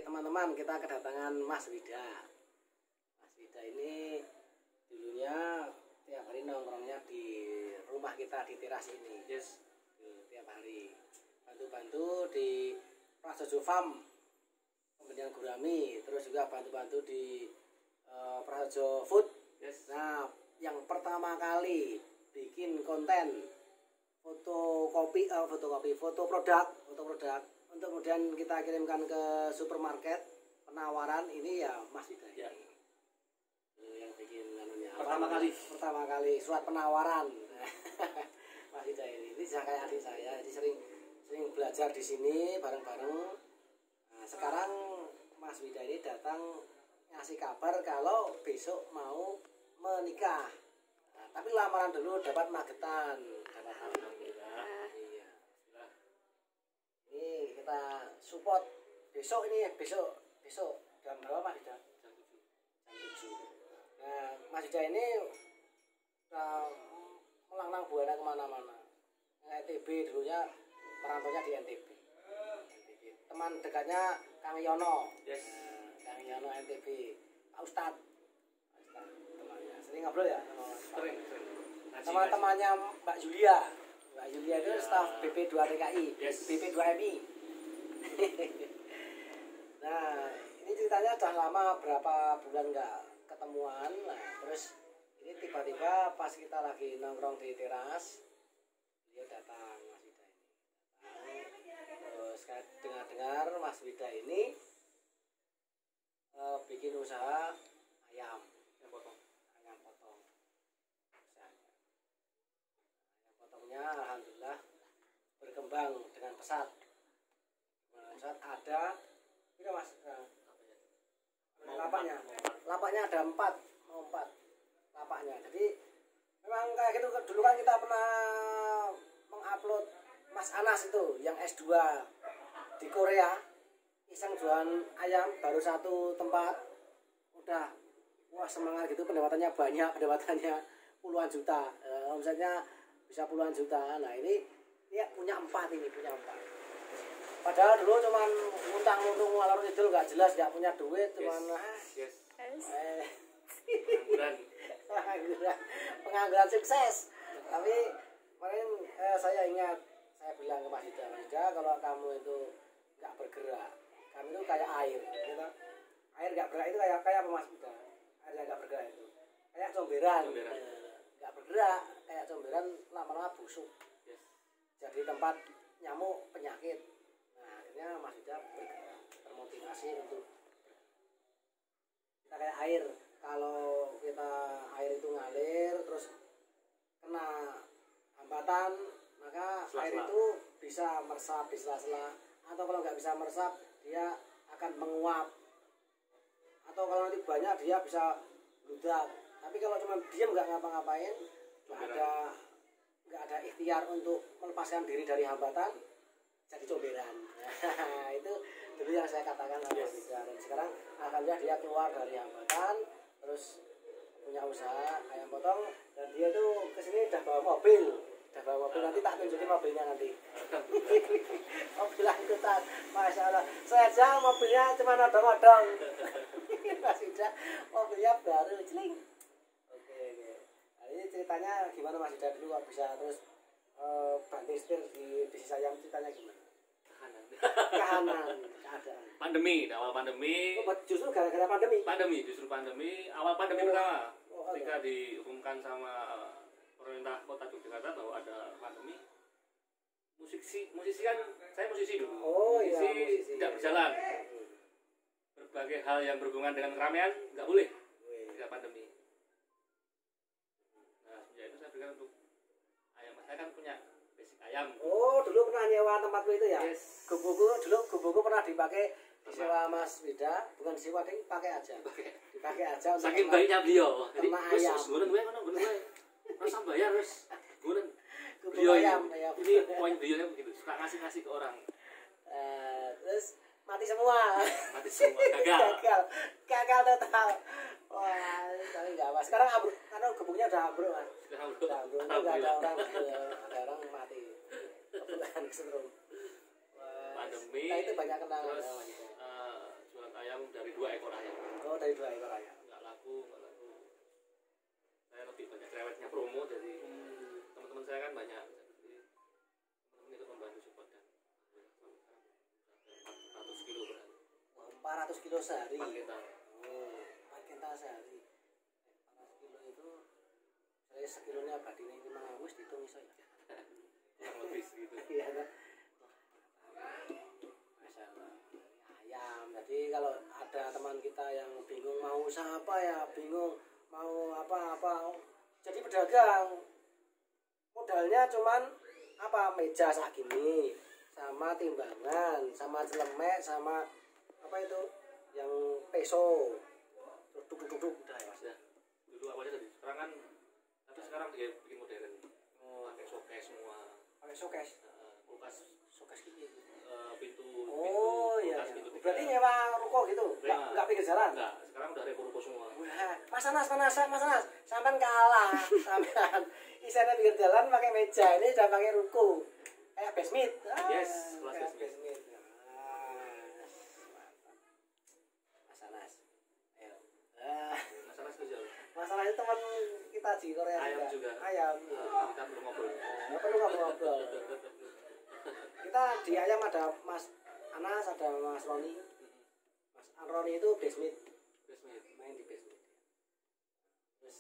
teman-teman, kita kedatangan Mas Wida. Mas Wida ini dulunya tiap hari nongkrongnya di rumah kita di teras ini. Yes. Tiap hari bantu-bantu di Prasojo Farm pembenihan gurami, terus juga bantu-bantu di Prasojo Food. Yes. Nah, yang pertama kali bikin konten foto produk untuk kemudian kita kirimkan ke supermarket penawaran ini ya Mas Wida ya. Yang bikin anunya pertama kali surat penawaran Mas Wida ini kayak adik saya, jadi sering belajar di sini bareng-bareng. Nah, sekarang Mas Wida ini datang ngasih kabar kalau besok mau menikah. Nah, tapi lamaran dulu dapat magetan. Iya. Ini kita support besok jam berapa Mas Wida? Jam 7. Nah, Mas Wida ini udah melanglang buana kemana-mana. NTB dulunya merantaunya di NTB. Teman dekatnya Kang Yono. Yes. Kang Yono NTB. Pak Ustadz temannya. Sering ngobrol ya Sering. Sama temannya Mbak Julia. Mbak Julia itu staf BP2 TKI, Yes. BP2MI. Nah, ini ceritanya udah lama berapa bulan nggak ketemuan. Nah, terus ini tiba-tiba pas kita lagi nongkrong di teras, dia datang Mas Wida ini. Terus dengar Mas Wida ini bikin usaha ayam potong. Ayam potongnya alhamdulillah berkembang dengan pesat. Ada ini Mas. Lapaknya ada 4 lapaknya. Jadi memang kayak gitu dulu kan kita pernah mengupload Mas Anas itu yang S2 di Korea, iseng jualan ayam baru 1 tempat udah wah semangat gitu, pendapatannya banyak, puluhan juta, omsetnya bisa puluhan juta. Nah ini dia punya 4. Padahal dulu cuman ngutang-ngutung ngalor ngidul nggak jelas, nggak punya duit, cuman pengangguran sukses. Tapi kemarin saya ingat, saya bilang ke Mas Wida, kalau kamu itu nggak bergerak, kamu itu kayak air, gitu. Air nggak bergerak itu kayak apa Mas Wida? Air yang nggak bergerak itu kayak comberan. Nggak bergerak, kayak comberan lama-lama busuk. Jadi tempat nyamuk, penyakit. Nah, akhirnya Mas Wida bergerak, termotivasi untuk kita kayak air. Kalau kita air itu ngalir terus kena hambatan, maka air itu bisa meresap di sela-sela, atau kalau nggak bisa meresap dia akan menguap, atau kalau nanti banyak dia bisa bludak. Tapi kalau cuma diam nggak ngapa-ngapain, nggak ada ikhtiar untuk melepaskan diri dari hambatan, jadi comberan. Itu dulu yang saya katakan sama Mas Wida. Dan sekarang alhamdulillah dia keluar dari hambatan, terus punya usaha ayam potong, dan dia tuh kesini udah bawa mobil. Nanti tak tunjukin mobilnya nanti. Mobil angkutan, Masya Allah. Saya aja mobilnya cuma odong-odong. Mas Wida mobilnya baru celing. Oke. Nah, ini ceritanya gimana Mas Wida dulu kok bisa terus banting setir di bisnis ayam, ceritanya gimana? Keadaan. Awal pandemi. Justru gara-gara pandemi. Awal pandemi pertama. Ketika diumumkan sama pemerintah Kota Yogyakarta bahwa ada pandemi, musisi kan, saya musisi dulu. Musisi tidak berjalan. Berbagai hal yang berhubungan dengan keramaian nggak boleh ketika pandemi. Nah, sejak itu saya berikan untuk ayam. Saya kan punya basic ayam. Dulu pernah nyewa tempatku itu ya? Yes. Gubuku pernah dipakai, disewa Mas Wida, bukan disewa, dipakai aja untuk saking baiknya beliau. Jadi ayam. Rasa bayar wes. Beliau ayam. Ini poin beliaunya begitu, suka ngasih ke orang. Terus mati semua. Gagal total. Wah, tapi enggak apa. Sekarang ambruk, karena gubuknya udah ambruk kan. Enggak ada orang mati. Kebutuhan kesetrum. Pandemi. Nah, itu banyak kenangan. Terus dari 2 ekor ayam? Nggak laku. Saya lebih banyak cerewetnya promo, jadi teman-teman saya kan banyak, jadi teman-teman itu membantu support dan 400 kilo berarti. 400 kilo sehari. 4 kintal. 4 kintal sehari. 400 kilo itu saya sekilonya badine 5.000 dihitung iso ya. Kurang lebih segitu. Iya kan? Masalah ayam. Jadi kalau ada teman kita yang bingung mau usaha apa ya, bingung mau apa-apa, jadi pedagang. Modalnya cuman apa, meja sak gini, sama timbangan, sama celemek, sama apa itu yang peso, duduk udah ya mas ya. Dulu awalnya tadi, sekarang kan, tapi sekarang dia bikin modern, pakai showcase semua. Pakai showcase? Kulkas showcase gini. Pintu. Oh iya. Pintu berarti nyewa ruko gitu? Enggak pinggir jalan? Enggak, sekarang udah ruko semua. Wah, Mas Anas, sampean kalah, sampean. Isane pinggir jalan pakai meja, ini udah pakai ruko. Kayak basement. Yes, kelas basement. Mas Anas. Ayo. Mas Anas kerja. Mas Anas itu teman kita di Korea juga. Ayam. Kita belum ngobrol. Perlu ngobrol. Kita di ayam ada Mas Anas, ada Mas Roni. Mas Roni itu basement. Main di basement. Terus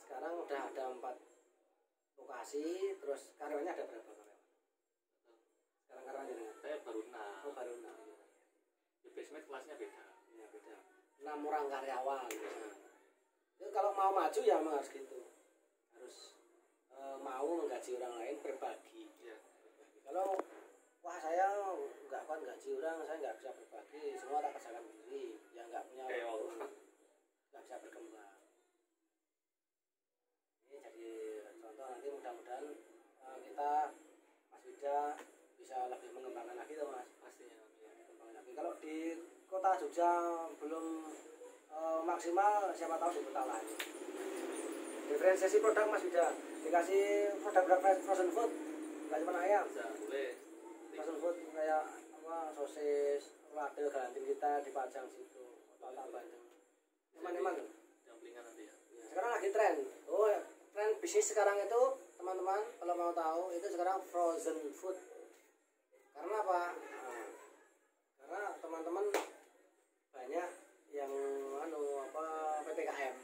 sekarang udah ada 4 lokasi. Terus karyawannya ada berapa karyawan? Sekarang karyawannya dengan? Saya baru 6. Oh baru 6. Di basement kelasnya beda. Ya beda. 6 orang karyawan. Itu kalau mau maju ya memang harus gitu. Harus mau menggaji orang lain, berbagi. Ya. Kalau wah saya nggak kuat gaji orang, saya nggak bisa berbagi, semua tak kerjakan sendiri, yang nggak punya nggak bisa berkembang. Ini jadi contoh, nanti mudah-mudahan kita Mas Wida bisa lebih mengembangkan lagi tuh mas. Pastinya Mengembangkan lagi. Kalau di kota Jogja belum maksimal, siapa tahu di kota lain. Diferensiasi produk Mas Wida, dikasih produk-produk frozen food, nggak cuma ayam. boleh. Frozen food kayak apa, sosis, lada ganting kita dipajang situ, otak Bandung. Eman tuh. Damplingan nanti ya. Sekarang lagi tren. Oh, tren bisnis sekarang itu teman-teman kalau mau tahu itu sekarang frozen food. Karena apa? Nah, karena teman-teman banyak yang PPKM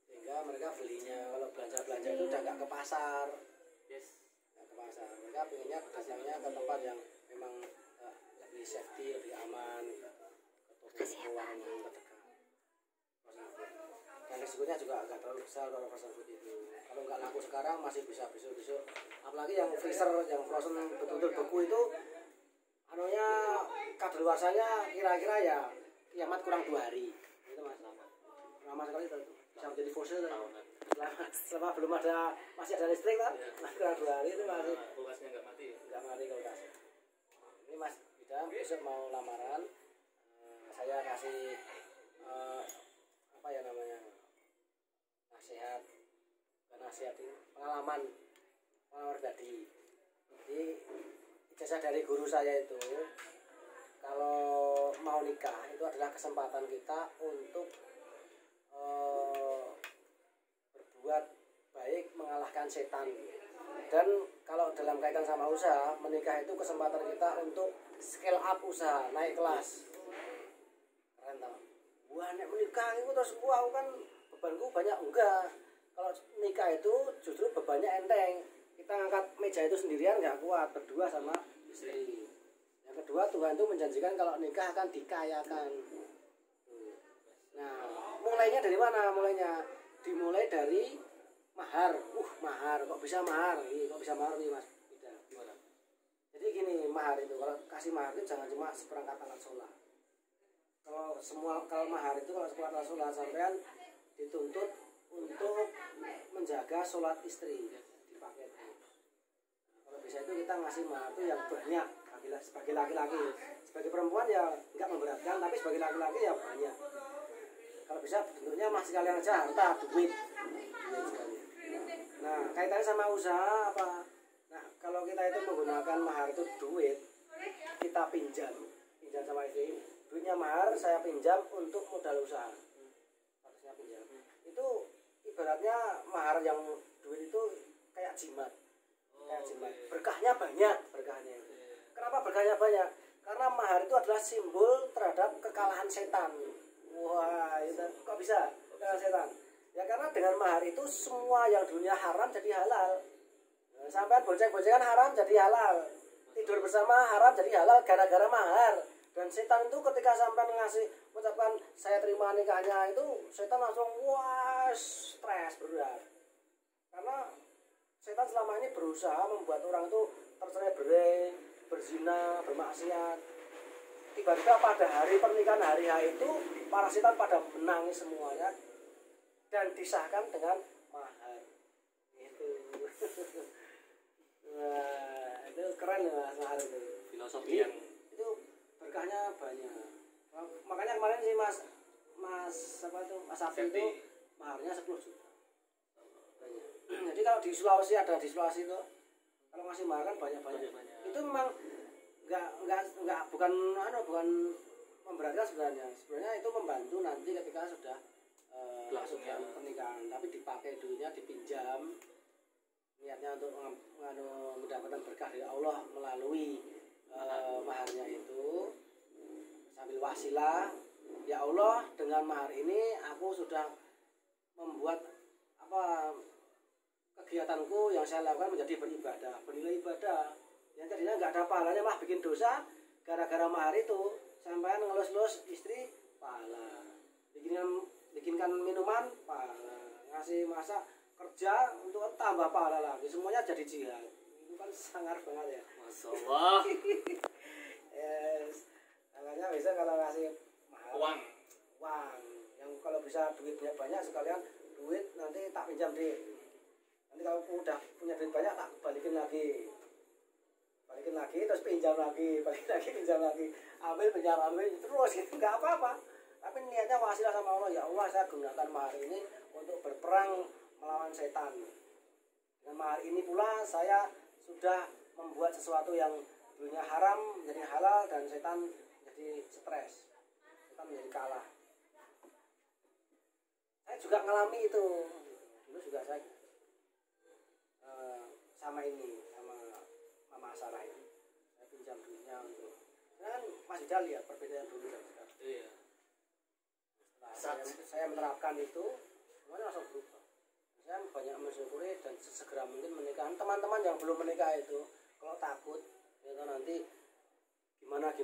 sehingga mereka belinya kalau belanja itu udah nggak ke pasar. Yes. Ke pasar, mereka pengennya datangnya ke tempat yang memang lebih safety, lebih aman, ke toko yang terdekat. Dan resikonya juga agak terlalu besar kalau frozen food itu. Kalau nggak laku sekarang masih bisa besok. Apalagi yang freezer, yang frozen betul-betul beku itu, anunya kadaluarsanya kira-kira ya kiamat kurang 2 hari. Itu mas, lama sekali itu. Bisa menjadi fosil selama belum ada, masih ada listrik kan, kurang 2 hari itu masih kulkasnya nggak mati kulkasnya. Ini Mas Wida besok mau lamaran, saya kasih apa ya namanya, nasihat ini pengalaman pribadi. Jadi ijazah dari guru saya itu, kalau mau nikah itu adalah kesempatan kita untuk berbuat baik, mengalahkan setan. Dan kalau dalam kaitan sama usaha, menikah itu kesempatan kita untuk scale up usaha, naik kelas. Keren tau? Wah, nek menikah itu terus aku kan bebanku banyak. Enggak. Kalau nikah itu justru bebannya enteng. Kita ngangkat meja itu sendirian nggak kuat, berdua sama istri. Yang kedua, Tuhan itu menjanjikan kalau nikah akan dikayakan. Nah, mulainya dari mana? Dimulai dari mahar. Mahar. Kok bisa mahar? Kok bisa mahar nih mas? Tidak. Gimana? Jadi gini, mahar itu kalau kasih mahar itu jangan cuma seperangkat alat sholat. Kalau mahar itu kalau seperangkat alat sholat, sampean dituntut untuk menjaga sholat istri dipakai. Kalau bisa itu kita ngasih mahar itu yang banyak. Sebagai laki-laki, sebagai perempuan ya nggak memberatkan, tapi sebagai laki-laki ya banyak. Kalau bisa bentuknya masih kalian aja harta, duit. Nah, kaitannya sama usaha apa? Nah, kalau kita itu menggunakan mahar itu duit, kita pinjam mahar saya pinjam untuk modal usaha. Statusnya pinjam. Itu ibaratnya mahar yang duit itu kayak jimat. Kayak jimat. Berkahnya banyak, berkahnya. Kenapa berkahnya banyak? Karena mahar itu adalah simbol terhadap kekalahan setan. Wah, itu kok bisa kekalahan setan? Ya karena dengan mahar itu semua yang dunia haram jadi halal. Nah, sampai bonceng-boncengan haram jadi halal. Tidur bersama haram jadi halal gara-gara mahar. Dan setan itu ketika sampai ngasih ucapan saya terima nikahnya itu, setan langsung wah stres berat. Karena setan selama ini berusaha membuat orang itu tercerai-berai, berzina, bermaksiat. Tiba-tiba pada hari pernikahan hari H itu para setan pada menangis semuanya dan disahkan dengan mahar. Itu. Wah, itu keren ya mahar itu. Filosofi yang itu berkahnya banyak. Makanya kemarin sih Mas apa tuh Mas Safi itu maharnya 10 juta. Banyak. Jadi kalau di Sulawesi ada di Sulawesi itu kalau ngasih mahar kan banyak. Itu memang bukan memberatkan sebenarnya. Sebenarnya itu membantu nanti ketika sudah masuk dalam pernikahan, tapi dipakai dulunya dipinjam. Niatnya untuk mendapatkan berkah dari Allah melalui maharnya itu sambil wasilah. Ya Allah, dengan mahar ini aku sudah membuat kegiatanku yang saya lakukan menjadi beribadah, bernilai ibadah. Yang tadinya nggak ada pahalanya malah bikin dosa, gara-gara mahar itu sampai ngelus-lus istri pahala, bikinkan minuman pahala, ngasih masak kerja untuk tambah pahala lagi, semuanya jadi jihad. Itu kan sangar banget ya. Masya Allah. Yes. Makanya bisa kalau ngasih mahar uang yang kalau bisa duitnya banyak sekalian duit nanti tak pinjam deh. Nanti kalau udah punya duit banyak tak balikin lagi terus pinjam lagi, pinjam lagi, ambil terus gitu, nggak apa-apa. Tapi niatnya wasilah sama Allah, ya Allah saya gunakan mahar ini untuk berperang melawan setan. Dengan mahar ini pula saya sudah membuat sesuatu yang dulunya haram menjadi halal dan setan jadi stres, setan menjadi kalah. Saya juga ngalami itu dulu juga saya sama Mama Sarah ini saya pinjam duitnya untuk kan masih sudah lihat perbedaan dulu dan sekarang. Iya. Saya menerapkan itu semuanya langsung berubah. Saya banyak mensyukuri dan sesegera mungkin menikah. Teman-teman yang belum menikah itu kalau takut ya nanti gimana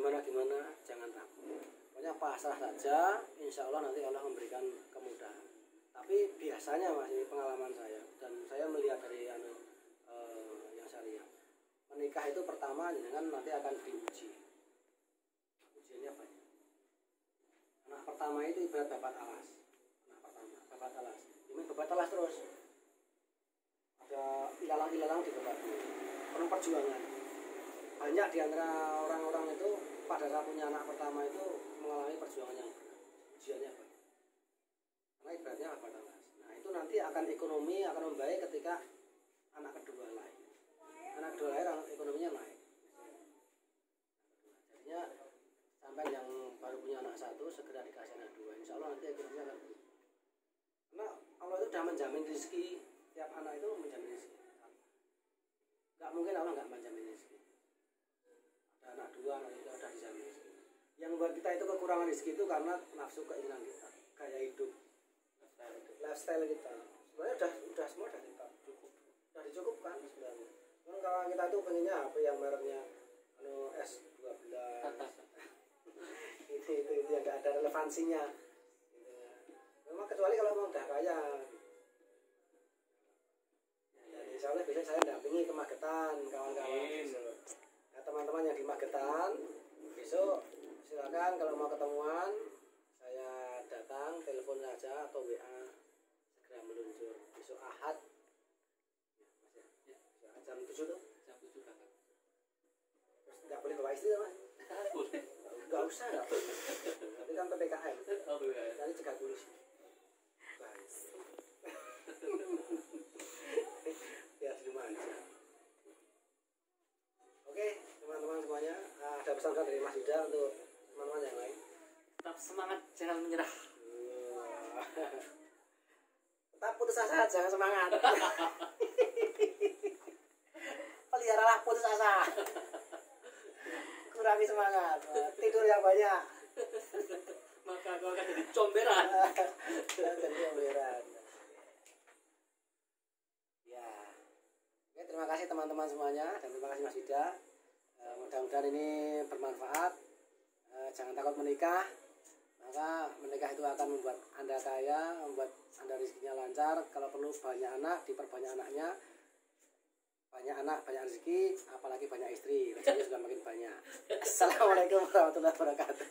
jangan takut. Pokoknya pasrah saja, insya Allah nanti Allah memberikan kemudahan. Tapi biasanya masih pengalaman saya dan saya melihat dari yang saya lihat, menikah itu pertama dengan nanti akan diuji. Ujiannya banyak. Anak pertama itu ibarat babat alas. Babat alas. Ini babat alas terus. Ada ilalang-ilalang di babat. Penuh perjuangan. Banyak di antara orang-orang itu pada saat punya anak pertama itu mengalami perjuangan yang berat. Ujiannya banyak. Karena ibaratnya babat alas. Nah itu nanti akan ekonomi akan membaik ketika anak kedua lahir. Anak kedua lahir ekonominya naik. Jadinya sampai yang baru punya anak satu segera dikasih anak dua, insya Allah nanti ekonominya akan berubah. Karena Allah itu sudah menjamin rezeki, tiap anak itu menjamin rezeki. Gak mungkin Allah nggak menjamin rezeki. Ada anak dua, anak tiga sudah dijamin rezeki. Yang buat kita itu kekurangan rezeki itu karena nafsu keinginan kita, gaya hidup, lifestyle kita. Sebenarnya udah semua udah kita sudah dicukupkan sebenarnya. Cuman kalau kita tuh pengennya HP yang mereknya S12 itu yang nggak ada relevansinya gitu. Memang kecuali kalau mau udah kaya ya, insya Allah besok saya dampingi ke Magetan kawan-kawan besok. Nah, teman-teman yang di Magetan besok silakan kalau mau ketemuan saya datang, telepon saja atau WA segera meluncur besok Ahad jam 7 tuh. Jam 7 kakak. Terus nggak boleh bawa istri Mas? Boleh. Nggak usah. Tapi kan PPKM. Oh, PPKM. Nanti cegah polisi. Ya di rumah aja. Oke teman-teman semuanya, ada pesan dari Mas Yuda untuk teman-teman yang lain. tetap semangat, jangan menyerah. Tetap putus asa, jangan semangat. Peliharalah putus asa. Kurangi semangat, tidur yang banyak. Maka kau akan jadi comberan. Jadi comberan. Ya. Oke, terima kasih teman-teman semuanya dan terima kasih Mas Yuda. Mudah-mudahan ini bermanfaat. Jangan takut menikah. Maka menikah itu akan membuat Anda kaya, membuat Anda rezekinya lancar. Kalau perlu banyak anak, diperbanyak anaknya. Banyak anak, banyak rezeki, apalagi banyak istri. Rezekinya sudah makin banyak. Assalamualaikum warahmatullahi wabarakatuh.